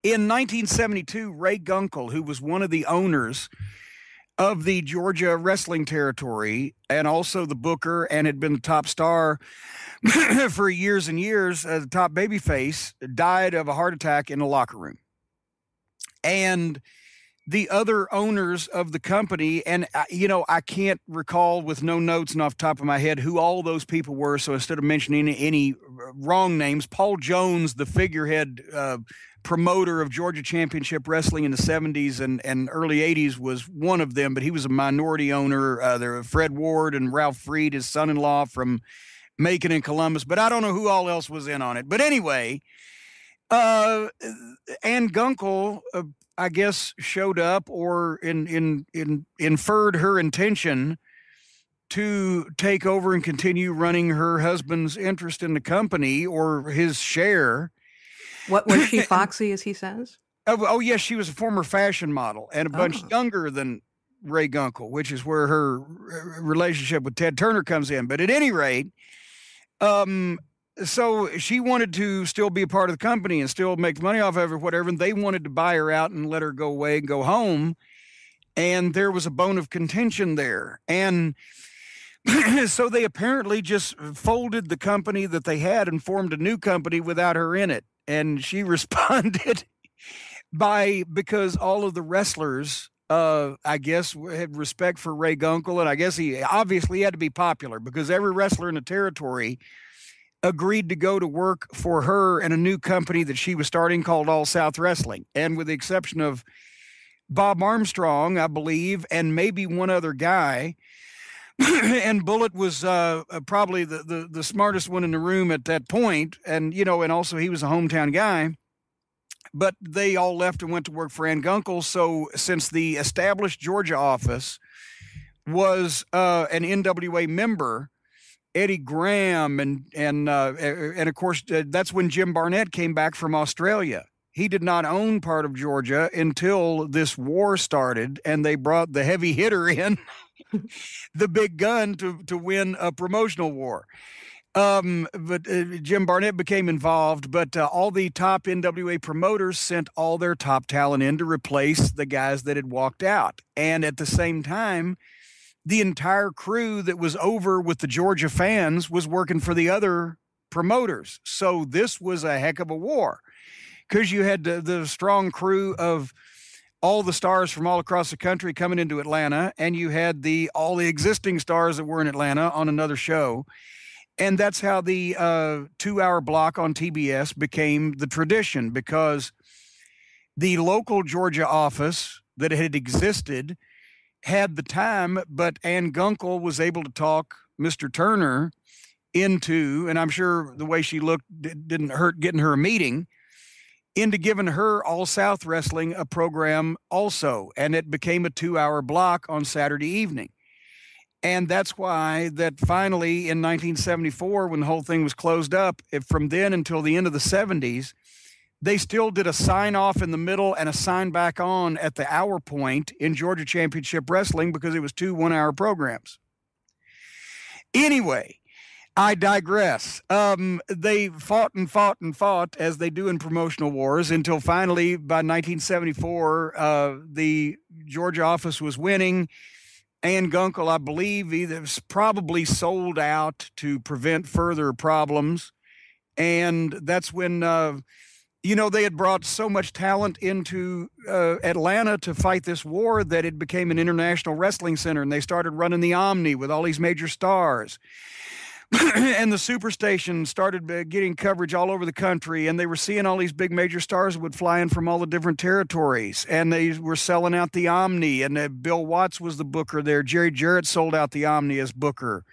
In 1972, Ray Gunkel, who was one of the owners of the Georgia wrestling territory and also the booker and had been the top star for years and years as the top babyface, died of a heart attack in the locker room. And the other owners of the company, and I can't recall with no notes and off the top of my head who all those people were. So instead of mentioning any wrong names, Paul Jones, the figurehead promoter of Georgia Championship Wrestling in the 70s and early 80s, was one of them, but he was a minority owner. There were Fred Ward and Ralph Freed, his son-in-law from Macon and Columbus, but I don't know who all else was in on it. But anyway, Ann Gunkel, I guess, showed up or inferred her intention to take over and continue running her husband's interest in the company or his share. What was she, Foxy, as he says? Oh, yes, she was a former fashion model and a bunch younger than Ray Gunkel, which is where her relationship with Ted Turner comes in. But at any rate, so she wanted to still be a part of the company and still make money off of it, whatever. And they wanted to buy her out and let her go away and go home. And there was a bone of contention there. And so they apparently just folded the company that they had and formed a new company without her in it. And she responded because all of the wrestlers, I guess, had respect for Ray Gunkel. And I guess he obviously had to be popular because every wrestler in the territory agreed to go to work for her in a new company that she was starting called All South Wrestling. And with the exception of Bob Armstrong, I believe, and maybe one other guy, and Bullet was probably the smartest one in the room at that point. And, and also he was a hometown guy. But they all left and went to work for Ann Gunkel. So since the established Georgia office was an NWA member, Eddie Graham and of course that's when Jim Barnett came back from Australia. He did not own part of Georgia until this war started, and they brought the heavy hitter in, the big gun, to win a promotional war. But Jim Barnett became involved, but all the top NWA promoters sent all their top talent in to replace the guys that had walked out. And at the same time, the entire crew that was over with the Georgia fans was working for the other promoters. So this was a heck of a war because you had the strong crew of all the stars from all across the country coming into Atlanta, and you had all the existing stars that were in Atlanta on another show. And that's how the 2-hour block on TBS became the tradition, because the local Georgia office that had existed had the time, but Ann Gunkel was able to talk Mr. Turner into, and I'm sure the way she looked didn't hurt getting her a meeting, into giving her All South Wrestling a program also. And it became a 2-hour block on Saturday evening. And that's why that finally in 1974, when the whole thing was closed up, from then until the end of the 70s, they still did a sign off in the middle and a sign back on at the hour point in Georgia Championship Wrestling, because it was 2 1-hour programs. Anyway, I digress. They fought and fought and fought, as they do in promotional wars, until finally by 1974, the Georgia office was winning. Ann Gunkel, I believe, either was probably sold out to prevent further problems. And that's when they had brought so much talent into Atlanta to fight this war that it became an international wrestling center, and they started running the Omni with all these major stars. And the Superstation started getting coverage all over the country, and they were seeing all these big major stars that would fly in from all the different territories, and they were selling out the Omni, and Bill Watts was the booker there. Jerry Jarrett sold out the Omni as booker.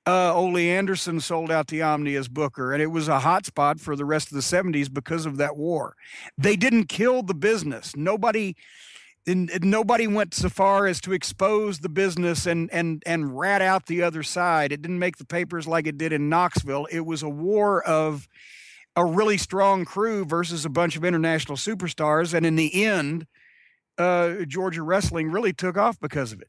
Ole Anderson sold out the Omni as booker, and it was a hot spot for the rest of the 70s because of that war. They didn't kill the business. Nobody went so far as to expose the business and rat out the other side. It didn't make the papers like it did in Knoxville. It was a war of a really strong crew versus a bunch of international superstars, and in the end, Georgia wrestling really took off because of it.